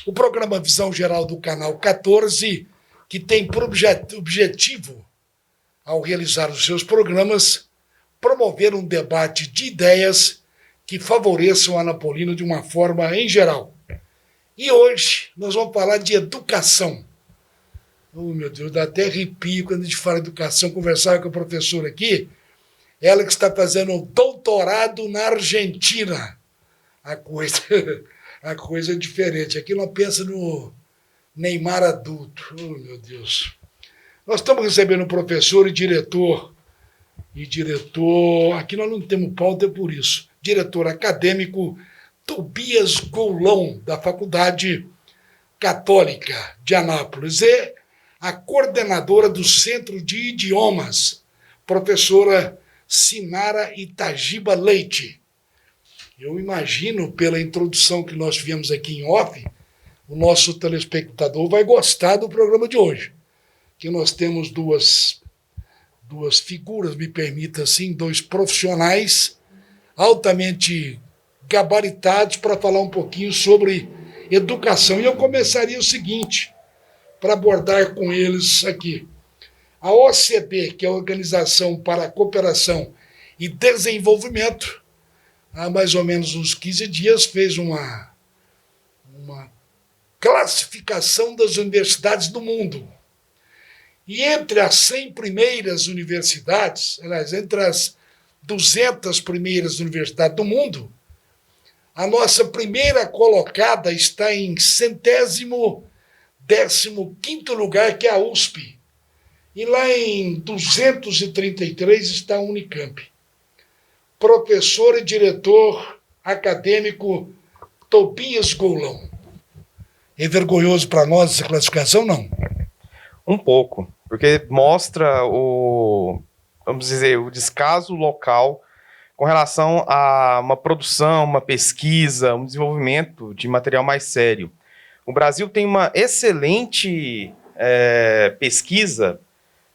o programa Visão Geral do Canal 14, que tem por objetivo, ao realizar os seus programas, promover um debate de ideias que favoreçam a Anapolina de uma forma em geral. E hoje nós vamos falar de educação. Oh, meu Deus, dá até arrepio quando a gente fala de educação. Conversava com a professora aqui, ela que está fazendo um doutorado na Argentina. A coisa é diferente. Aqui não pensa no Neymar adulto. Oh, meu Deus. Nós estamos recebendo um professor e diretor, aqui nós não temos pauta, é por isso, diretor acadêmico Tobias Goulão, da Faculdade Católica de Anápolis, e a coordenadora do Centro de Idiomas, professora Sinara Itagiba Leite. Eu imagino, pela introdução que nós tivemos aqui em off, o nosso telespectador vai gostar do programa de hoje, que nós temos duas figuras, me permita assim, dois profissionais altamente gabaritados para falar um pouquinho sobre educação. E eu começaria o seguinte, para abordar com eles aqui. A OCDE, que é a Organização para a Cooperação e Desenvolvimento, há mais ou menos uns 15 dias, fez uma classificação das universidades do mundo. E entre as 100 primeiras universidades, aliás, entre as 200 primeiras universidades do mundo, a nossa primeira colocada está em 115º lugar, que é a USP. E lá em 233 está a Unicamp. Professor e diretor acadêmico Tobias Goulão. É vergonhoso para nós essa classificação, não? Um pouco, porque mostra vamos dizer, o descaso local com relação a uma produção, uma pesquisa, um desenvolvimento de material mais sério. O Brasil tem uma excelente pesquisa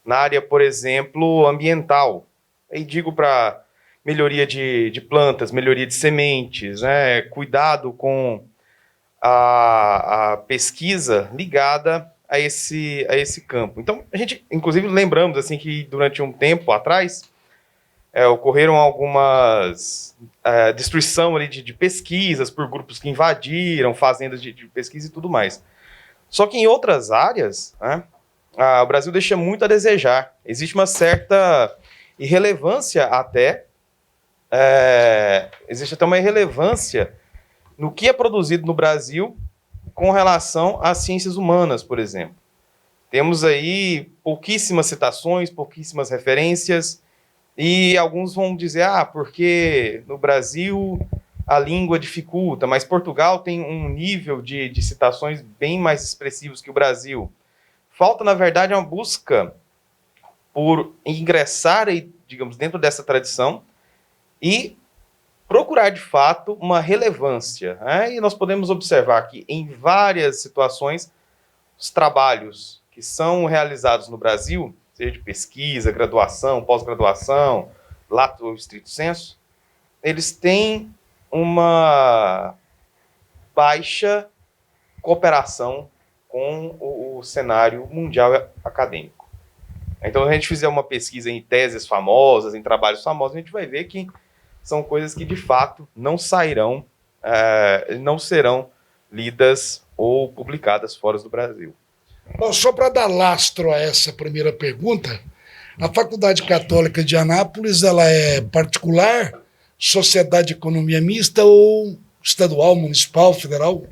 na área, por exemplo, ambiental. E digo para melhoria de plantas, melhoria de sementes, né, cuidado com a pesquisa ligada a esse campo. Então, a gente, inclusive, lembramos assim, que durante um tempo atrás ocorreram algumas destruição ali de pesquisas por grupos que invadiram fazendas de pesquisa e tudo mais. Só que em outras áreas, né, o Brasil deixa muito a desejar. Existe uma certa irrelevância até, existe até uma irrelevância no que é produzido no Brasil com relação às ciências humanas, por exemplo. Temos aí pouquíssimas citações, pouquíssimas referências, e alguns vão dizer, porque no Brasil a língua dificulta, mas Portugal tem um nível de citações bem mais expressivos que o Brasil. Falta, na verdade, uma busca por ingressar, digamos, dentro dessa tradição e procurar, de fato, uma relevância. E nós podemos observar que, em várias situações, os trabalhos que são realizados no Brasil, seja de pesquisa, graduação, pós-graduação, lato estrito sensu, eles têm uma baixa cooperação com o cenário mundial acadêmico. Então, se a gente fizer uma pesquisa em teses famosas, em trabalhos famosos, a gente vai ver que são coisas que, de fato, não sairão, não serão lidas ou publicadas fora do Brasil. Bom, só para dar lastro a essa primeira pergunta, a Faculdade Católica de Anápolis, ela é particular, sociedade de economia mista ou estadual, municipal, federal?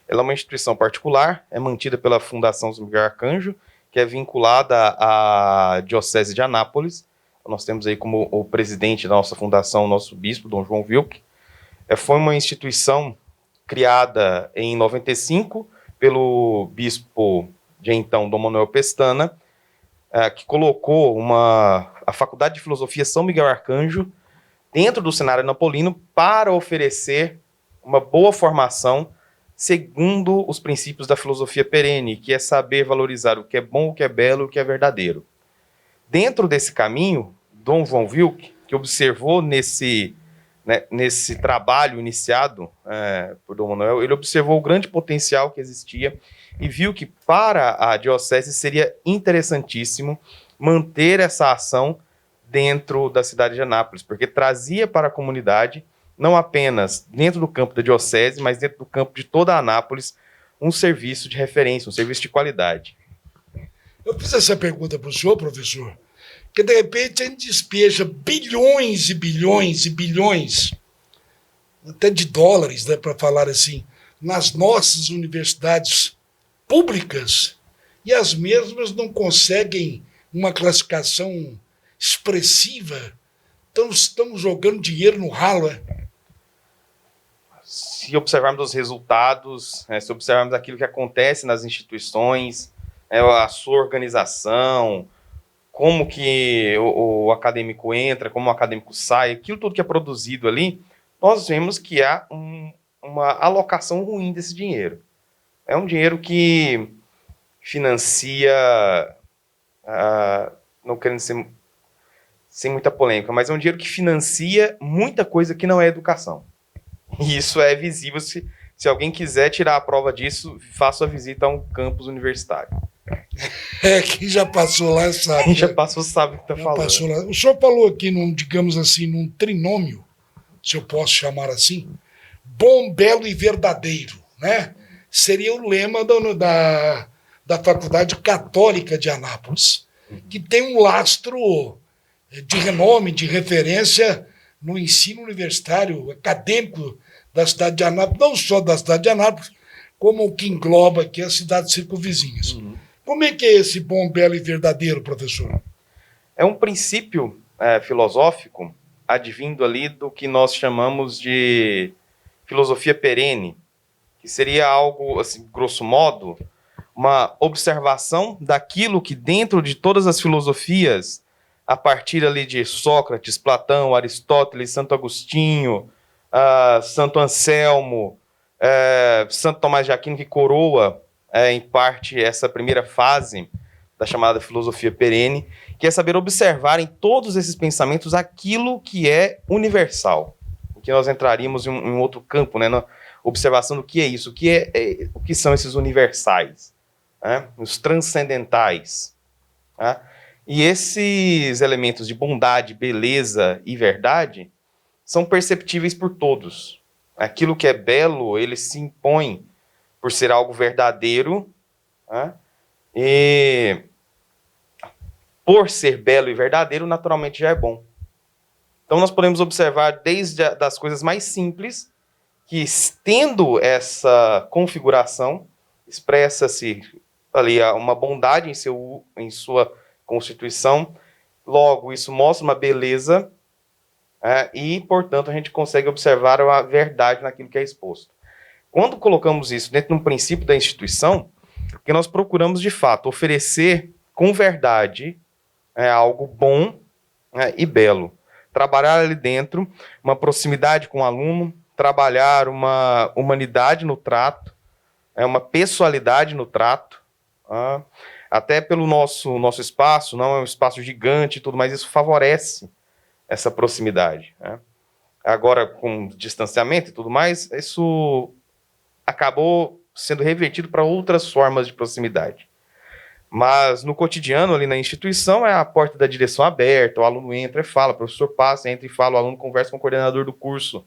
Ela é uma instituição particular, é mantida pela Fundação São Miguel Arcanjo, que é vinculada à Diocese de Anápolis. Nós temos aí como o presidente da nossa fundação, o nosso bispo, Dom João Wilk. Foi uma instituição criada em 95 pelo bispo de então, Dom Manuel Pestana, que colocou a Faculdade de Filosofia São Miguel Arcanjo dentro do cenário anapolino para oferecer uma boa formação segundo os princípios da filosofia perene, que é saber valorizar o que é bom, o que é belo, o que é verdadeiro. Dentro desse caminho, Dom João Wilk, que observou nesse né, nesse trabalho iniciado por Dom Manuel, ele observou o grande potencial que existia e viu que para a diocese seria interessantíssimo manter essa ação dentro da cidade de Anápolis, porque trazia para a comunidade, não apenas dentro do campo da diocese, mas dentro do campo de toda Anápolis, um serviço de referência, um serviço de qualidade. Eu fiz essa pergunta para o senhor, professor, que de repente a gente despeja bilhões e bilhões e bilhões, até de dólares, né, para falar assim, nas nossas universidades públicas, e as mesmas não conseguem uma classificação expressiva. Então estamos jogando dinheiro no ralo. Se observarmos os resultados, se observarmos aquilo que acontece nas instituições, a sua organização, como que o acadêmico entra, como o acadêmico sai, aquilo tudo que é produzido ali, nós vemos que há uma alocação ruim desse dinheiro. É um dinheiro que financia, não querendo ser sem muita polêmica, mas é um dinheiro que financia muita coisa que não é educação. E isso é visível. Se alguém quiser tirar a prova disso, faça a visita a um campus universitário. Quem já passou lá sabe. Quem já passou sabe o que está falando. Passou lá. O senhor falou aqui, digamos assim, num trinômio, se eu posso chamar assim, bom, belo e verdadeiro, né? Seria o lema da Faculdade Católica de Anápolis, que tem um lastro de renome, de referência no ensino universitário, acadêmico da cidade de Anápolis, não só da cidade de Anápolis, como o que engloba aqui as cidades circunvizinhas. Como é que é esse bom, belo e verdadeiro, professor? É um princípio filosófico advindo ali do que nós chamamos de filosofia perene, que seria algo, assim, grosso modo, uma observação daquilo que dentro de todas as filosofias, a partir ali de Sócrates, Platão, Aristóteles, Santo Agostinho, Santo Anselmo, Santo Tomás de Aquino, que coroa, em parte, essa primeira fase da chamada filosofia perene, que é saber observar em todos esses pensamentos aquilo que é universal, em que nós entraríamos em um outro campo, né, na observação do que é isso, o que são esses universais, né, os transcendentais, né? E esses elementos de bondade, beleza e verdade são perceptíveis por todos. Aquilo que é belo, ele se impõe por ser algo verdadeiro, né? E por ser belo e verdadeiro, naturalmente já é bom. Então nós podemos observar desde das coisas mais simples, que tendo essa configuração, expressa-se ali uma bondade em sua constituição, logo isso mostra uma beleza, e, portanto, a gente consegue observar a verdade naquilo que é exposto. Quando colocamos isso dentro de um princípio da instituição, que nós procuramos, de fato, oferecer com verdade algo bom e belo. Trabalhar ali dentro uma proximidade com o aluno, trabalhar uma humanidade no trato, uma pessoalidade no trato, até pelo nosso espaço, não é um espaço gigante e tudo, mas isso favorece essa proximidade, né? Agora, com distanciamento e tudo mais, isso acabou sendo revertido para outras formas de proximidade. Mas no cotidiano, ali na instituição, é a porta da direção aberta, o aluno entra e fala, o professor passa, entra e fala, o aluno conversa com o coordenador do curso,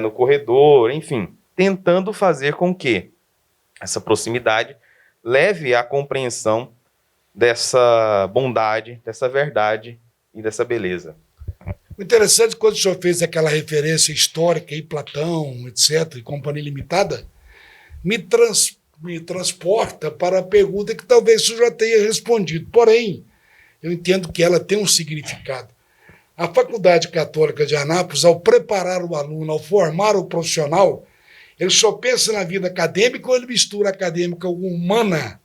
no corredor, enfim, tentando fazer com que essa proximidade leve à compreensão dessa bondade, dessa verdade e dessa beleza. O interessante, quando o senhor fez aquela referência histórica aí, Platão, etc., e Companhia Limitada, me transporta para a pergunta que talvez o senhor já tenha respondido. Porém, eu entendo que ela tem um significado. A Faculdade Católica de Anápolis, ao preparar o aluno, ao formar o profissional, ele só pensa na vida acadêmica ou ele mistura a acadêmica humana,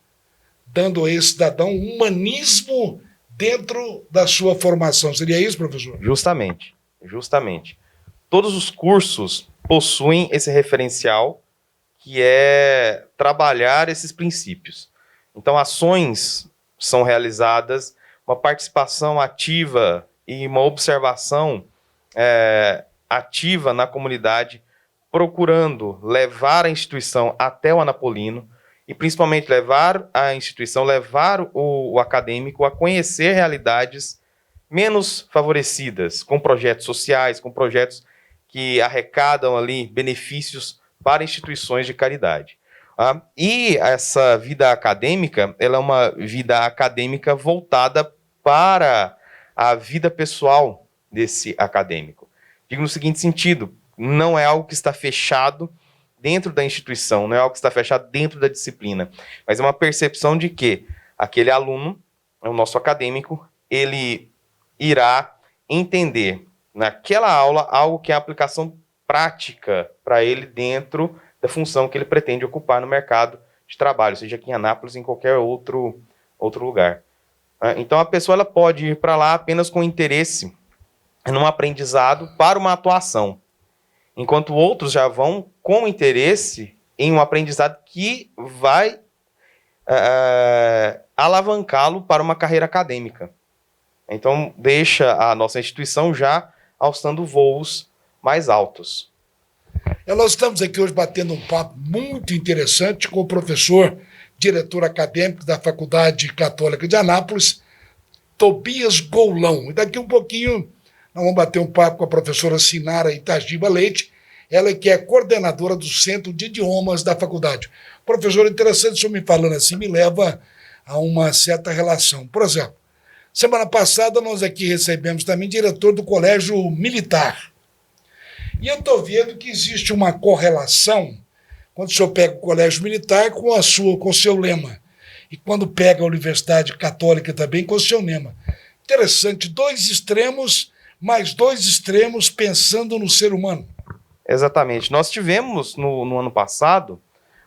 dando a esse cidadão um humanismo dentro da sua formação. Seria isso, professor? Justamente. Todos os cursos possuem esse referencial, que é trabalhar esses princípios. Então, ações são realizadas, uma participação ativa e uma observação ativa ativa na comunidade, procurando levar a instituição até o Anapolino e principalmente levar o acadêmico a conhecer realidades menos favorecidas, com projetos sociais, com projetos que arrecadam ali benefícios para instituições de caridade. E essa vida acadêmica, ela é uma vida acadêmica voltada para a vida pessoal desse acadêmico. Digo no seguinte sentido, não é algo que está fechado dentro da instituição, não é algo que está fechado dentro da disciplina, mas é uma percepção de que aquele aluno, o nosso acadêmico, ele irá entender naquela aula algo que é a aplicação prática para ele dentro da função que ele pretende ocupar no mercado de trabalho, seja aqui em Anápolis ou em qualquer outro lugar. Então a pessoa ela pode ir para lá apenas com interesse num aprendizado para uma atuação, enquanto outros já vão com interesse em um aprendizado que vai alavancá-lo para uma carreira acadêmica. Então, deixa a nossa instituição já alçando voos mais altos. Nós estamos aqui hoje batendo um papo muito interessante com o professor, diretor acadêmico da Faculdade Católica de Anápolis, Tobias Goulão. E daqui um pouquinho nós vamos bater um papo com a professora Sinara Itagiba Leite, ela que é coordenadora do Centro de Idiomas da faculdade. Professor, interessante o senhor me falando assim, me leva a uma certa relação. Por exemplo, semana passada nós aqui recebemos também diretor do Colégio Militar. E eu estou vendo que existe uma correlação quando o senhor pega o Colégio Militar com o seu lema. E quando pega a Universidade Católica também com o seu lema. Interessante, dois extremos, mais dois extremos pensando no ser humano. Exatamente. Nós tivemos no ano passado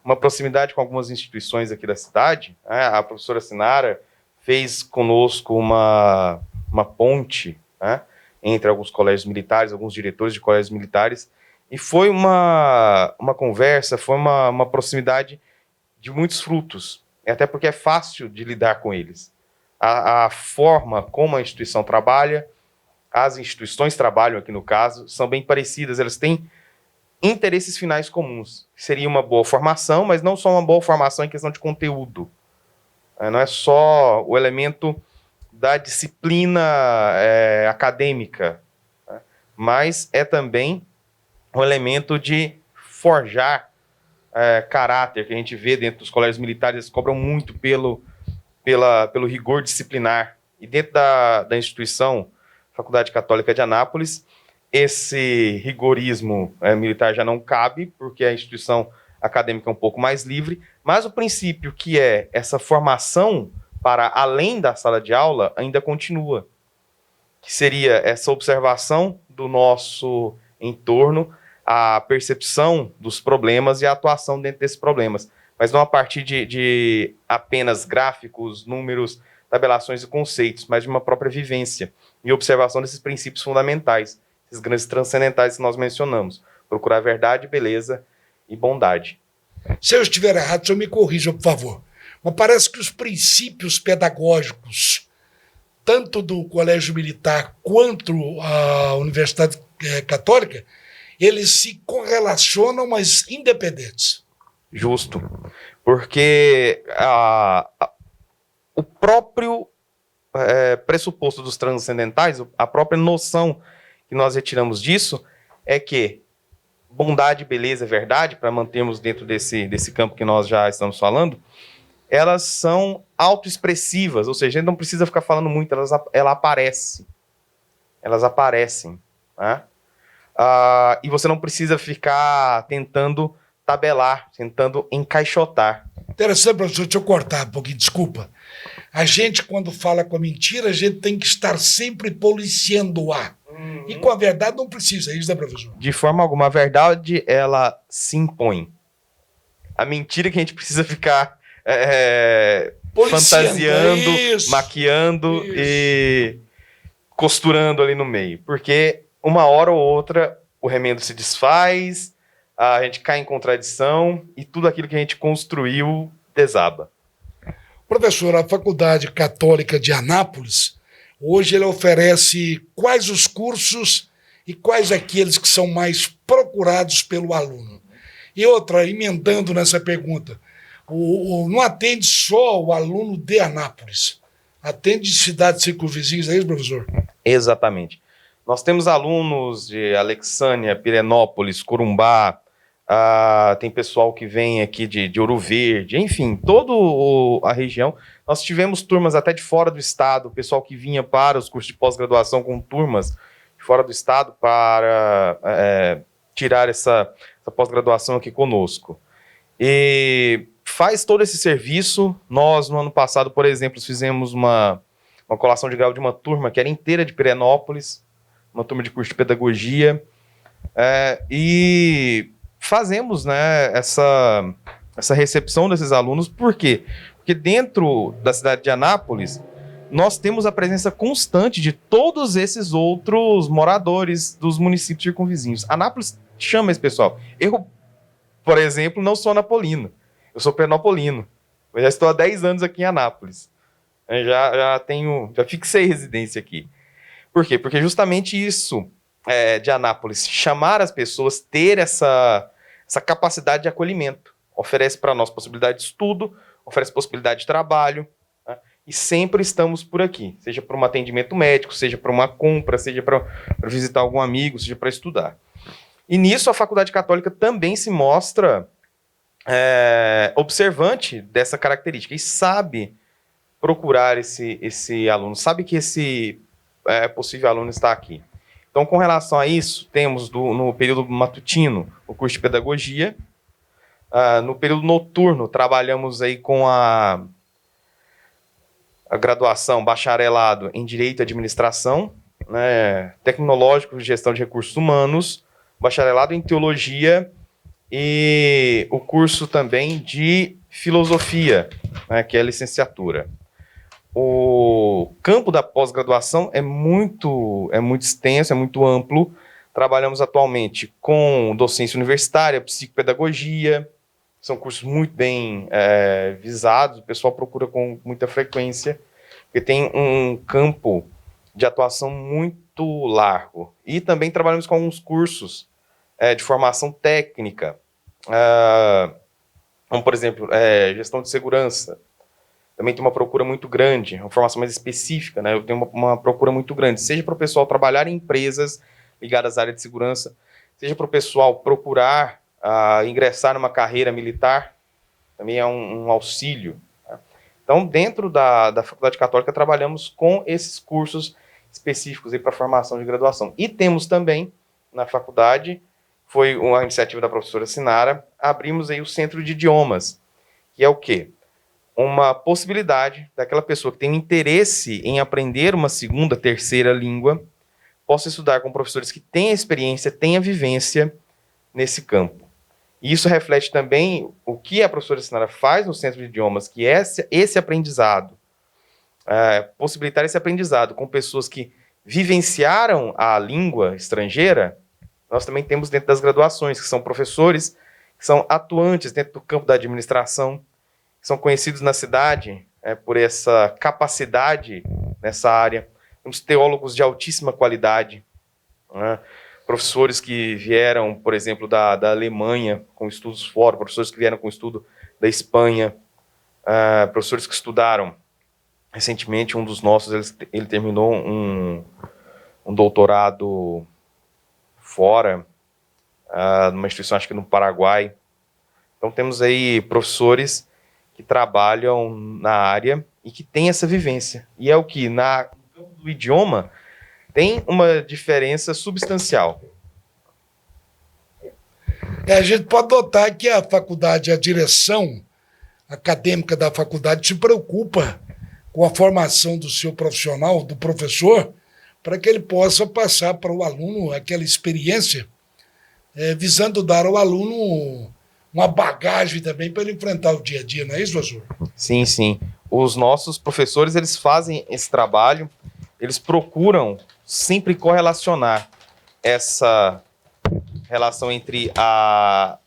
uma proximidade com algumas instituições aqui da cidade. A professora Sinara fez conosco uma ponte, entre alguns colégios militares, alguns diretores de colégios militares, e foi uma conversa, foi uma proximidade de muitos frutos, até porque é fácil de lidar com eles. A forma como a instituição trabalha, as instituições trabalham aqui no caso, são bem parecidas, elas têm interesses finais comuns. Seria uma boa formação, mas não só uma boa formação em questão de conteúdo. Não é só o elemento da disciplina acadêmica, mas é também um elemento de forjar caráter, que a gente vê dentro dos colégios militares, eles cobram muito pelo rigor disciplinar. E dentro da instituição Faculdade Católica de Anápolis, esse rigorismo militar já não cabe, porque a instituição acadêmica é um pouco mais livre, mas o princípio que é essa formação para além da sala de aula ainda continua, que seria essa observação do nosso entorno, a percepção dos problemas e a atuação dentro desses problemas, mas não a partir de apenas gráficos, números, tabelações e conceitos, mas de uma própria vivência e observação desses princípios fundamentais, esses grandes transcendentais que nós mencionamos, procurar verdade, beleza e bondade. Se eu estiver errado, o senhor me corrija, por favor. Mas parece que os princípios pedagógicos, tanto do Colégio Militar quanto a Universidade Católica, eles se correlacionam, mas independentes. Justo. Porque o próprio pressuposto dos transcendentais, a própria noção que nós retiramos disso, é que bondade, beleza, verdade, para mantermos dentro desse campo que nós já estamos falando, elas são autoexpressivas, ou seja, a gente não precisa ficar falando muito, elas aparecem. Elas aparecem. Né? E você não precisa ficar tentando tabelar, tentando encaixotar. Interessante, professor, deixa eu cortar um pouquinho, desculpa. A gente, quando fala com a mentira, a gente tem que estar sempre policiando-a. E com a verdade não precisa, é isso, né, professor? De forma alguma, a verdade, ela se impõe. A mentira que a gente precisa ficar fantasiando, maquiando e costurando ali no meio. Porque uma hora ou outra o remendo se desfaz, a gente cai em contradição e tudo aquilo que a gente construiu desaba. Professor, a Faculdade Católica de Anápolis, hoje ele oferece quais os cursos e quais aqueles que são mais procurados pelo aluno? E outra, emendando nessa pergunta, não atende só o aluno de Anápolis, atende cidades circunvizinhas, é isso, professor? Exatamente. Nós temos alunos de Alexânia, Pirenópolis, Corumbá, tem pessoal que vem aqui de Ouro Verde, enfim, toda a região. Nós tivemos turmas até de fora do estado, pessoal que vinha para os cursos de pós-graduação com turmas de fora do estado para tirar essa pós-graduação aqui conosco. E faz todo esse serviço. Nós, no ano passado, por exemplo, fizemos uma colação de grau de uma turma que era inteira de Pirenópolis, uma turma de curso de pedagogia, e fazemos, né, essa recepção desses alunos. Por quê? Porque dentro da cidade de Anápolis, nós temos a presença constante de todos esses outros moradores dos municípios circunvizinhos. Anápolis chama esse pessoal. Eu, por exemplo, não sou anapolino, eu sou pernambucano. Eu já estou há 10 anos aqui em Anápolis. Eu já fixei residência aqui. Por quê? Porque justamente isso de Anápolis, chamar as pessoas, ter essa capacidade de acolhimento, oferece para nós possibilidade de estudo, oferece possibilidade de trabalho, né? E sempre estamos por aqui, seja para um atendimento médico, seja para uma compra, seja para visitar algum amigo, seja para estudar. E nisso a Faculdade Católica também se mostra observante dessa característica e sabe procurar esse aluno, sabe que esse possível aluno está aqui. Então, com relação a isso, temos no período matutino o curso de pedagogia. No período noturno, trabalhamos aí com a graduação, bacharelado em Direito e Administração, né, tecnológico de Gestão de Recursos Humanos, bacharelado em Teologia e o curso também de Filosofia, né, que é a licenciatura. O campo da pós-graduação é muito extenso, é muito amplo. Trabalhamos atualmente com docência universitária, psicopedagogia, são cursos muito bem visados, o pessoal procura com muita frequência, porque tem um campo de atuação muito largo. E também trabalhamos com alguns cursos de formação técnica, como, por exemplo, gestão de segurança. Também tem uma procura muito grande, uma formação mais específica, né? Eu tenho uma procura muito grande, seja para o pessoal trabalhar em empresas ligadas à área de segurança, seja para o pessoal procurar ingressar numa carreira militar, também é um auxílio. Tá? Então, dentro da Faculdade Católica, trabalhamos com esses cursos específicos para formação de graduação. E temos também, na faculdade, foi uma iniciativa da professora Sinara, abrimos aí o Centro de Idiomas, que é o quê? Uma possibilidade daquela pessoa que tem interesse em aprender uma segunda, terceira língua, possa estudar com professores que têm experiência, têm a vivência nesse campo. E isso reflete também o que a professora Sinara faz no Centro de Idiomas, que é esse aprendizado, possibilitar esse aprendizado com pessoas que vivenciaram a língua estrangeira. Nós também temos dentro das graduações, que são professores que são atuantes dentro do campo da administração, que são conhecidos na cidade por essa capacidade nessa área. Temos teólogos de altíssima qualidade, né? Professores que vieram, por exemplo, da Alemanha com estudos fora, professores que vieram com estudo da Espanha, professores que estudaram. Recentemente, um dos nossos, ele terminou um doutorado fora, numa instituição, acho que no Paraguai. Então, temos aí professores que trabalham na área e que têm essa vivência. E é o que, no campo do idioma, tem uma diferença substancial. A gente pode notar que a faculdade, a direção acadêmica da faculdade se preocupa com a formação do seu profissional, do professor, para que ele possa passar para o aluno aquela experiência, visando dar ao aluno uma bagagem também para ele enfrentar o dia a dia, não é isso, professor? Sim, sim. Os nossos professores, eles fazem esse trabalho, eles procuram sempre correlacionar essa relação entre a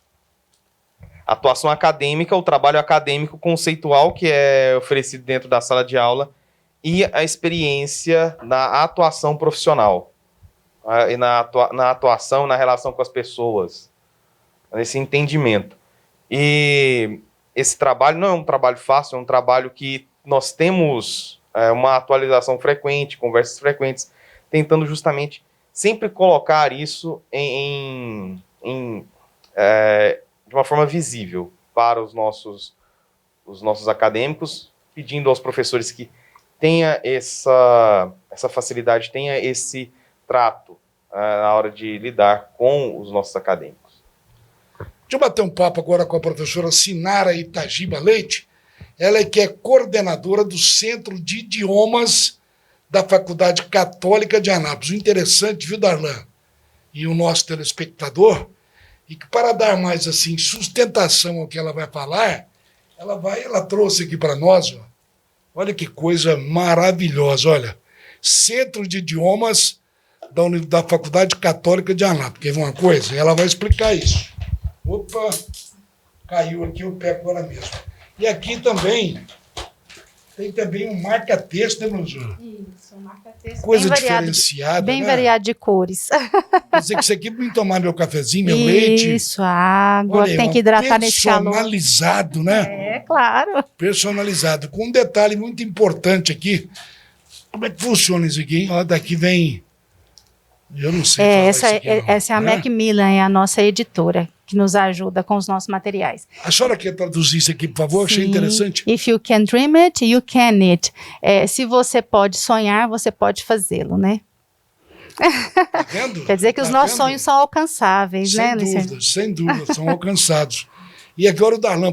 atuação acadêmica, o trabalho acadêmico conceitual que é oferecido dentro da sala de aula e a experiência na atuação profissional. e na atuação, na relação com as pessoas, nesse entendimento. E esse trabalho não é um trabalho fácil, é um trabalho que nós temos uma atualização frequente, conversas frequentes, tentando justamente sempre colocar isso de uma forma visível para os nossos acadêmicos, pedindo aos professores que tenha essa facilidade, tenha esse trato na hora de lidar com os nossos acadêmicos. Deixa eu bater um papo agora com a professora Sinara Itagiba Leite, ela é que é coordenadora do Centro de Idiomas da Faculdade Católica de Anápolis. O interessante, viu, Darlan, e o nosso telespectador, e que para dar mais assim sustentação ao que ela vai falar, ela trouxe aqui para nós, ó, olha que coisa maravilhosa, olha, Centro de Idiomas da Faculdade Católica de Anápolis. Quer ver uma coisa? Ela vai explicar isso. Opa, caiu aqui, eu pego agora mesmo. E aqui também, tem também um marca-texto, né, professora? Isso, um marca-texto. Coisa bem diferenciada, bem né? variado de cores. Quer dizer que isso aqui para tomar meu cafezinho, meu leite. Isso, água, Olha, tem que hidratar nesse calor. Personalizado, né? É, claro. Personalizado. Com um detalhe muito importante aqui. Como é que funciona isso aqui, hein? Ó, daqui vem... Eu não sei falar isso aqui, não, essa é a né? Macmillan, é a nossa editora, que nos ajuda com os nossos materiais. A senhora quer traduzir isso aqui, por favor? Achei Sim. interessante. If you can dream it, you can it. Se você pode sonhar, você pode fazê-lo, né? Tá vendo? Quer dizer que os Tá nossos vendo? sonhos são alcançáveis, né, Luciano? Sem dúvida, são alcançados. E agora o Darlan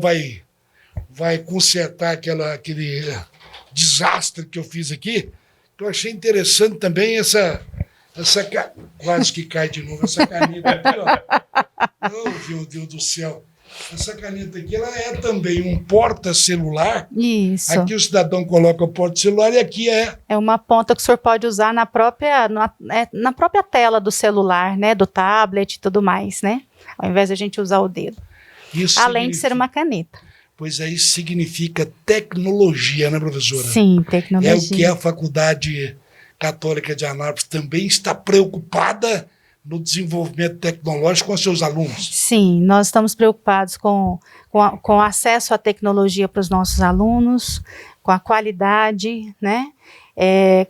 vai consertar aquele desastre que eu fiz aqui, que eu achei interessante também quase que cai de novo, essa caneta aqui, ó. Oh, meu Deus do céu. Essa caneta aqui, ela é também um porta-celular. Isso. Aqui o cidadão coloca o porta-celular e aqui É uma ponta que o senhor pode usar na própria tela do celular, né? Do tablet e tudo mais, né? Ao invés de a gente usar o dedo. Isso Além de ser uma caneta. Pois aí significa tecnologia, né, professora? Sim, tecnologia. É o que a Faculdade Católica de Anápolis também está preocupada no desenvolvimento tecnológico com os seus alunos. Sim, nós estamos preocupados com o acesso à tecnologia para os nossos alunos, com a qualidade, né?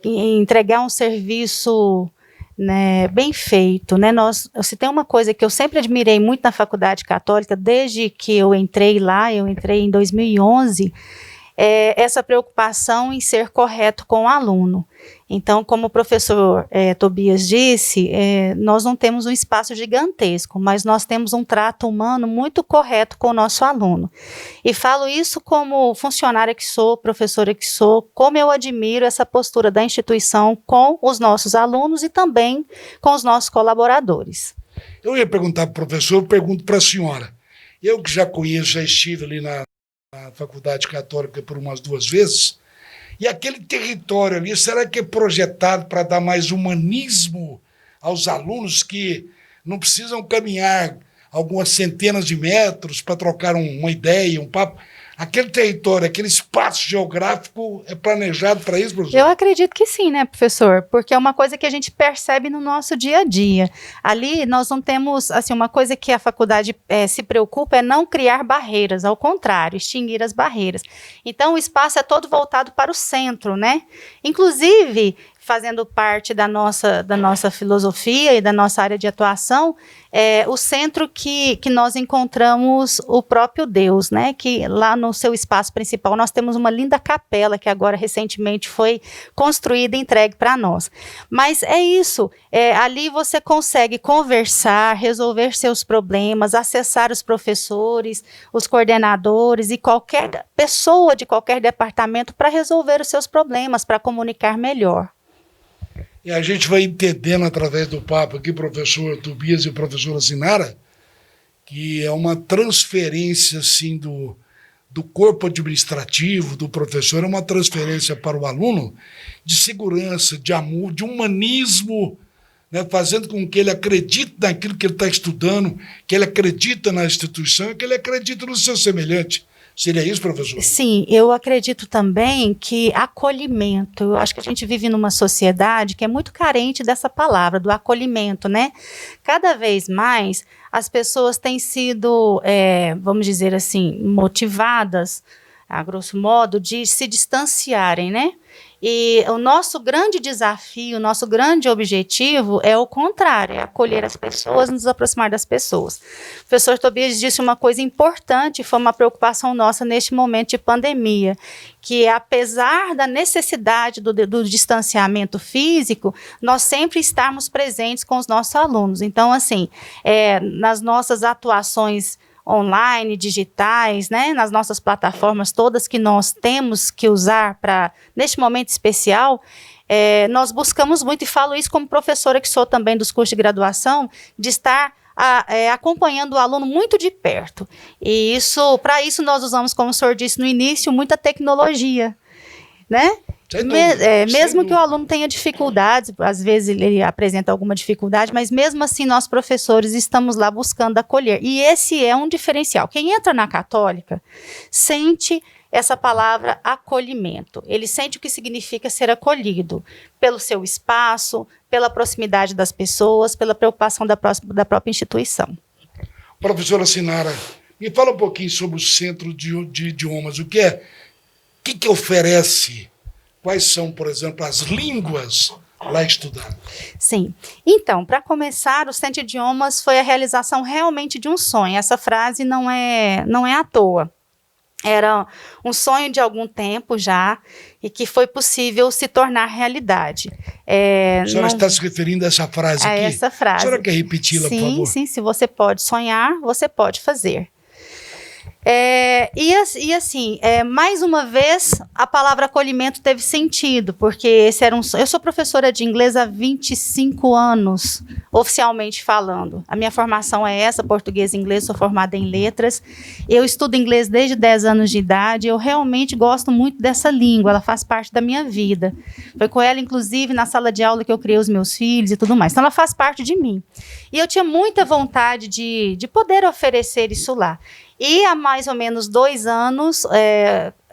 Entregar um serviço, né, bem feito, né? Se tem uma coisa que eu sempre admirei muito na Faculdade Católica, desde que eu entrei lá, eu entrei em 2011, essa preocupação em ser correto com o aluno. Então, como o professor Tobias disse, nós não temos um espaço gigantesco, mas nós temos um trato humano muito correto com o nosso aluno. E falo isso como funcionária que sou, professora que sou, como eu admiro essa postura da instituição com os nossos alunos e também com os nossos colaboradores. Eu ia perguntar para o professor, eu pergunto para a senhora. Eu que já conheço, já estive ali na Faculdade Católica por umas 2 vezes, e aquele território ali, será que é projetado para dar mais humanismo aos alunos que não precisam caminhar algumas centenas de metros para trocar uma ideia, um papo? Aquele território, aquele espaço geográfico é planejado para isso, professor? Eu acredito que sim, né, professor? Porque é uma coisa que a gente percebe no nosso dia a dia. Ali nós não temos, assim, uma coisa que a faculdade se preocupa é não criar barreiras, ao contrário, extinguir as barreiras. Então o espaço é todo voltado para o centro, né? Inclusive, fazendo parte da nossa filosofia e da nossa área de atuação, o centro que nós encontramos o próprio Deus, né? Que lá no seu espaço principal nós temos uma linda capela que agora recentemente foi construída e entregue para nós. Mas é isso, ali você consegue conversar, resolver seus problemas, acessar os professores, os coordenadores e qualquer pessoa de qualquer departamento para resolver os seus problemas, para comunicar melhor. E a gente vai entendendo através do papo aqui, professor Tobias e professora Sinara, que é uma transferência assim, do corpo administrativo, do professor, é uma transferência para o aluno de segurança, de amor, de humanismo, né, fazendo com que ele acredite naquilo que ele está estudando, que ele acredita na instituição e que ele acredita no seu semelhante. Seria isso, professor? Sim, eu acredito também que acolhimento, eu acho que a gente vive numa sociedade que é muito carente dessa palavra, do acolhimento, né? Cada vez mais as pessoas têm sido, vamos dizer assim, motivadas, a grosso modo, de se distanciarem, né? E o nosso grande desafio, o nosso grande objetivo é o contrário, é acolher as pessoas, nos aproximar das pessoas. O professor Tobias disse uma coisa importante, foi uma preocupação nossa neste momento de pandemia, que apesar da necessidade do distanciamento físico, nós sempre estarmos presentes com os nossos alunos. Então, assim, nas nossas atuações online, digitais, né, nas nossas plataformas todas que nós temos que usar para, neste momento especial, nós buscamos muito, e falo isso como professora que sou também dos cursos de graduação, de estar acompanhando o aluno muito de perto. E para isso nós usamos, como o senhor disse no início, muita tecnologia, né? Mesmo que o aluno tenha dificuldades, às vezes ele apresenta alguma dificuldade, mas mesmo assim nós professores estamos lá buscando acolher. E esse é um diferencial. Quem entra na Católica sente essa palavra acolhimento. Ele sente o que significa ser acolhido pelo seu espaço, pela proximidade das pessoas, pela preocupação da própria instituição. Professora Sinara, me fala um pouquinho sobre o Centro de Idiomas. O que oferece? Quais são, por exemplo, as línguas lá estudadas? Sim. Então, para começar, o Centro de Idiomas foi a realização realmente de um sonho. Essa frase não é à toa. Era um sonho de algum tempo já e que foi possível se tornar realidade. A senhora está se referindo a essa frase aqui? A essa frase. A senhora quer repeti-la, por favor? Sim, se você pode sonhar, você pode fazer. Mais uma vez, a palavra acolhimento teve sentido, porque esse era eu sou professora de inglês há 25 anos, oficialmente falando. A minha formação é essa, português e inglês, sou formada em letras. Eu estudo inglês desde 10 anos de idade, eu realmente gosto muito dessa língua, ela faz parte da minha vida. Foi com ela, inclusive, na sala de aula que eu criei os meus filhos e tudo mais. Então, ela faz parte de mim. E eu tinha muita vontade de poder oferecer isso lá. E há mais ou menos 2 anos,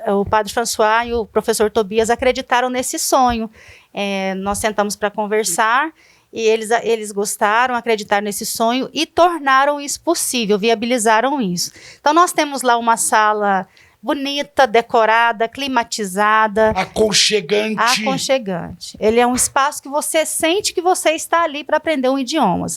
o padre François e o professor Tobias acreditaram nesse sonho. Nós sentamos para conversar e eles gostaram, acreditaram nesse sonho e tornaram isso possível, viabilizaram isso. Então, nós temos lá uma sala bonita, decorada, climatizada. Aconchegante. Ele é um espaço que você sente que você está ali para aprender um idioma.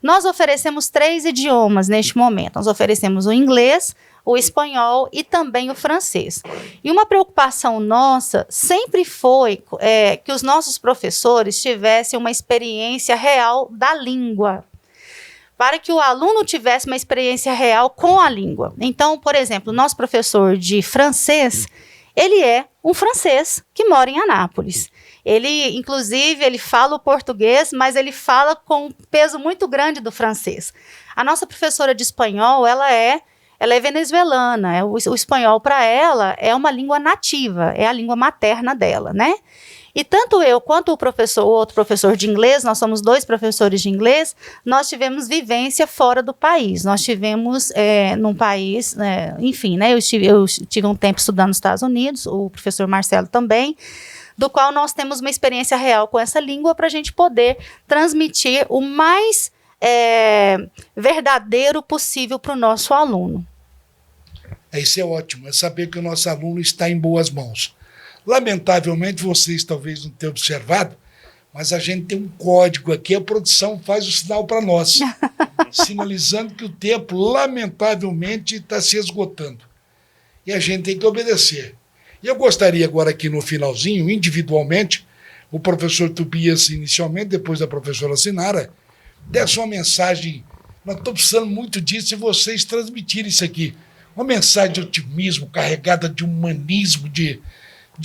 Nós oferecemos 3 idiomas neste momento. Nós oferecemos o inglês, o espanhol e também o francês. E uma preocupação nossa sempre foi que os nossos professores tivessem uma experiência real da língua, para que o aluno tivesse uma experiência real com a língua. Então, por exemplo, o nosso professor de francês, ele é um francês que mora em Anápolis. Inclusive, ele fala o português, mas ele fala com um peso muito grande do francês. A nossa professora de espanhol, ela é venezuelana. O espanhol, para ela, é uma língua nativa, é a língua materna dela, né? E tanto eu quanto o outro professor de inglês, nós somos 2 professores de inglês, nós tivemos vivência fora do país. Nós tivemos num país, enfim, né? Eu tive um tempo estudando nos Estados Unidos, o professor Marcelo também, do qual nós temos uma experiência real com essa língua para a gente poder transmitir o mais verdadeiro possível para o nosso aluno. Isso é ótimo, é saber que o nosso aluno está em boas mãos. Lamentavelmente, vocês talvez não tenham observado, mas a gente tem um código aqui, a produção faz o sinal para nós, sinalizando que o tempo, lamentavelmente, está se esgotando. E a gente tem que obedecer. E eu gostaria agora aqui no finalzinho, individualmente, o professor Tobias inicialmente, depois da professora Sinara, desse uma mensagem. Nós estamos precisando muito disso e vocês transmitirem isso aqui. Uma mensagem de otimismo, carregada de humanismo, de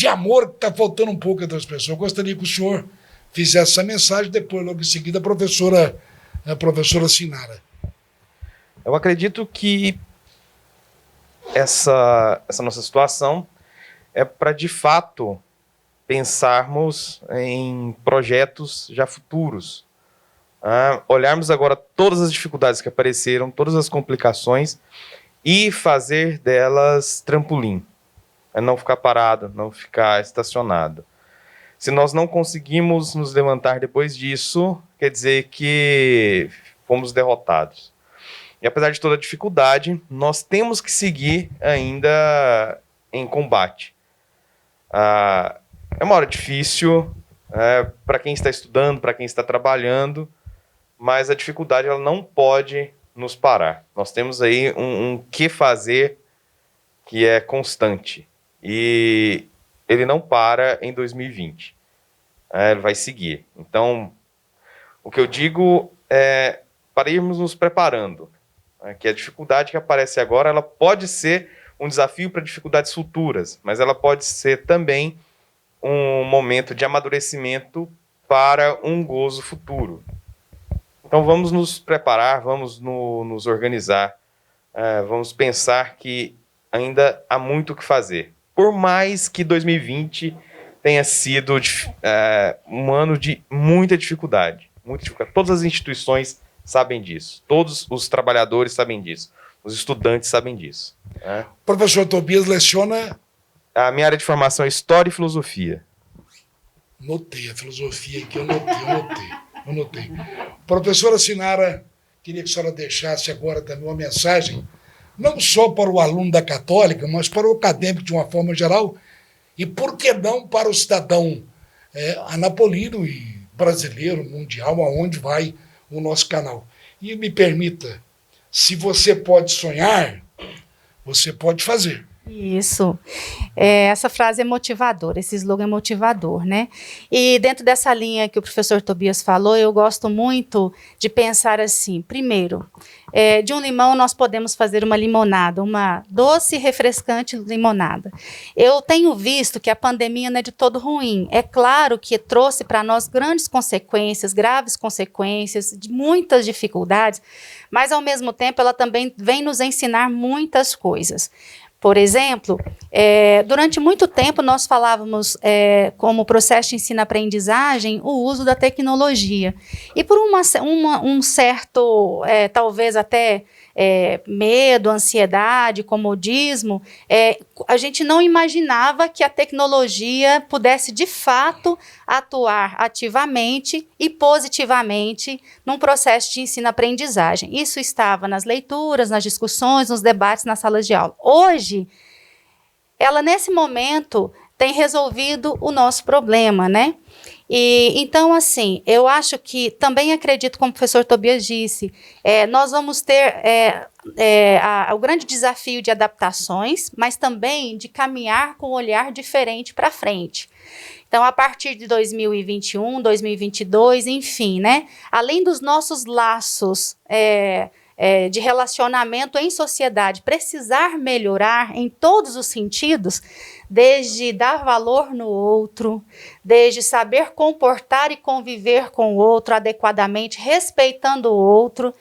amor, que está faltando um pouco entre as pessoas. Eu gostaria que o senhor fizesse essa mensagem, depois, logo em seguida, a professora Sinara. Eu acredito que essa nossa situação é para, de fato, pensarmos em projetos já futuros. Olharmos agora todas as dificuldades que apareceram, todas as complicações, e fazer delas trampolim. É não ficar parado, não ficar estacionado. Se nós não conseguimos nos levantar depois disso, quer dizer que fomos derrotados. E apesar de toda a dificuldade, nós temos que seguir ainda em combate. É uma hora difícil para quem está estudando, para quem está trabalhando, mas a dificuldade ela não pode nos parar. Nós temos aí um que fazer que é constante. E ele não para em 2020. Ele vai seguir. Então, o que eu digo é para irmos nos preparando. Que a dificuldade que aparece agora, ela pode ser um desafio para dificuldades futuras, mas ela pode ser também um momento de amadurecimento para um gozo futuro. Então vamos nos preparar, vamos nos organizar, vamos pensar que ainda há muito o que fazer. Por mais que 2020 tenha sido um ano de muita dificuldade. Todas as instituições sabem disso, todos os trabalhadores sabem disso, os estudantes sabem disso. Professor Tobias leciona... A minha área de formação é História e Filosofia. Notei a filosofia aqui, eu notei. Professora Sinara, queria que a senhora deixasse agora também uma mensagem, não só para o aluno da Católica, mas para o acadêmico de uma forma geral, e por que não para o cidadão anapolino e brasileiro, mundial, aonde vai o nosso canal. E me permita, se você pode sonhar, você pode fazer. Isso. Essa frase é motivadora, esse slogan é motivador, né? E dentro dessa linha que o professor Tobias falou, eu gosto muito de pensar assim, primeiro, de um limão nós podemos fazer uma limonada, uma doce e refrescante limonada. Eu tenho visto que a pandemia não é de todo ruim. É claro que trouxe para nós grandes consequências, graves consequências, de muitas dificuldades, mas ao mesmo tempo ela também vem nos ensinar muitas coisas. Por exemplo, durante muito tempo nós falávamos como processo de ensino-aprendizagem o uso da tecnologia. E por um certo, talvez até medo, ansiedade, comodismo, a gente não imaginava que a tecnologia pudesse de fato atuar ativamente e positivamente num processo de ensino-aprendizagem. Isso estava nas leituras, nas discussões, nos debates nas salas de aula. Hoje, ela nesse momento tem resolvido o nosso problema, né? E, então, assim, eu acho que, também acredito, como o professor Tobias disse, nós vamos ter o grande desafio de adaptações, mas também de caminhar com um olhar diferente para frente. Então, a partir de 2021, 2022, enfim, né? Além dos nossos laços de relacionamento em sociedade precisar melhorar em todos os sentidos, desde dar valor no outro, desde saber comportar e conviver com o outro adequadamente, respeitando o outro,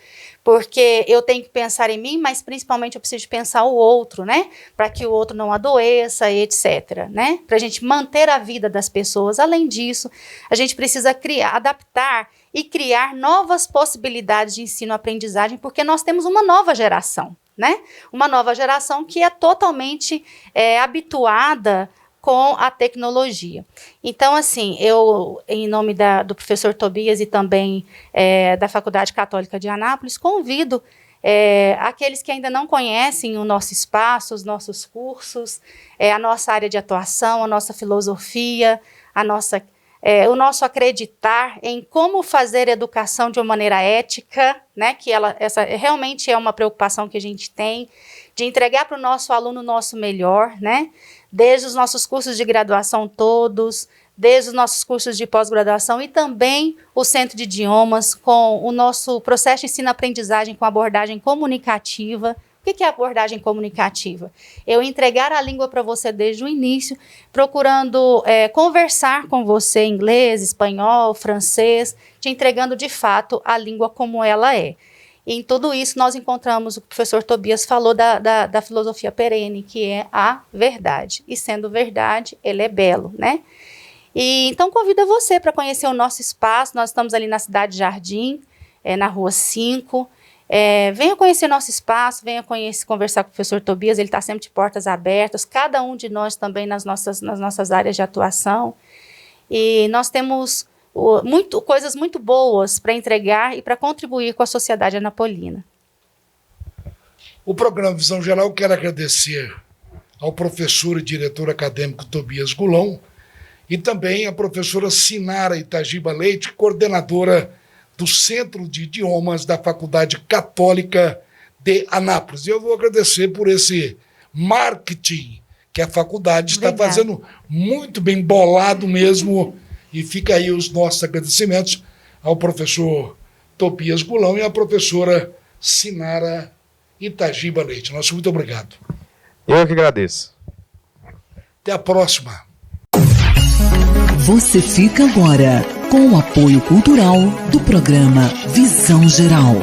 porque eu tenho que pensar em mim, mas principalmente eu preciso pensar o outro, né? Para que o outro não adoeça, etc., né? Para a gente manter a vida das pessoas. Além disso, a gente precisa adaptar e criar novas possibilidades de ensino-aprendizagem, porque nós temos uma nova geração, né? Uma nova geração que é totalmente habituada com a tecnologia. Então, assim, eu, em nome do professor Tobias e também da Faculdade Católica de Anápolis, convido aqueles que ainda não conhecem o nosso espaço, os nossos cursos, a nossa área de atuação, a nossa filosofia, o nosso acreditar em como fazer educação de uma maneira ética, né, que essa realmente é uma preocupação que a gente tem, de entregar para o nosso aluno o nosso melhor, né, desde os nossos cursos de graduação todos, desde os nossos cursos de pós-graduação e também o Centro de Idiomas, com o nosso processo de ensino-aprendizagem com abordagem comunicativa. O que é abordagem comunicativa? Eu entregar a língua para você desde o início, procurando conversar com você em inglês, espanhol, francês, te entregando de fato a língua como ela é. E em tudo isso nós encontramos o que o professor Tobias falou da filosofia perene, que é a verdade. E sendo verdade, ele é belo, né? E então convido você para conhecer o nosso espaço. Nós estamos ali na Cidade Jardim, na Rua 5, Venha conhecer nosso espaço, venha conversar com o professor Tobias, ele está sempre de portas abertas, cada um de nós também nas nossas áreas de atuação. E nós temos coisas muito boas para entregar e para contribuir com a sociedade anapolina. O programa Visão Geral quer agradecer ao professor e diretor acadêmico Tobias Gulão e também à professora Sinara Itagiba Leite, coordenadora do Centro de Idiomas da Faculdade Católica de Anápolis. E eu vou agradecer por esse marketing que a faculdade está fazendo muito bem bolado mesmo. E fica aí os nossos agradecimentos ao professor Tobias Gulão e à professora Sinara Itagiba Leite. Nosso muito obrigado. Eu que agradeço. Até a próxima. Você fica agora com o apoio cultural do programa Visão Geral.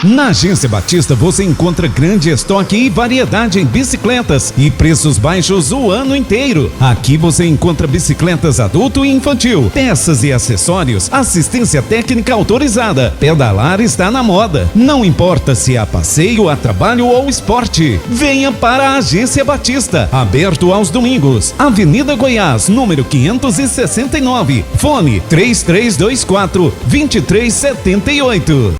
Na Agência Batista você encontra grande estoque e variedade em bicicletas e preços baixos o ano inteiro. Aqui você encontra bicicletas adulto e infantil, peças e acessórios, assistência técnica autorizada. Pedalar está na moda. Não importa se é a passeio, a trabalho ou esporte. Venha para a Agência Batista, aberto aos domingos. Avenida Goiás, número 569. Fone 3324-2378.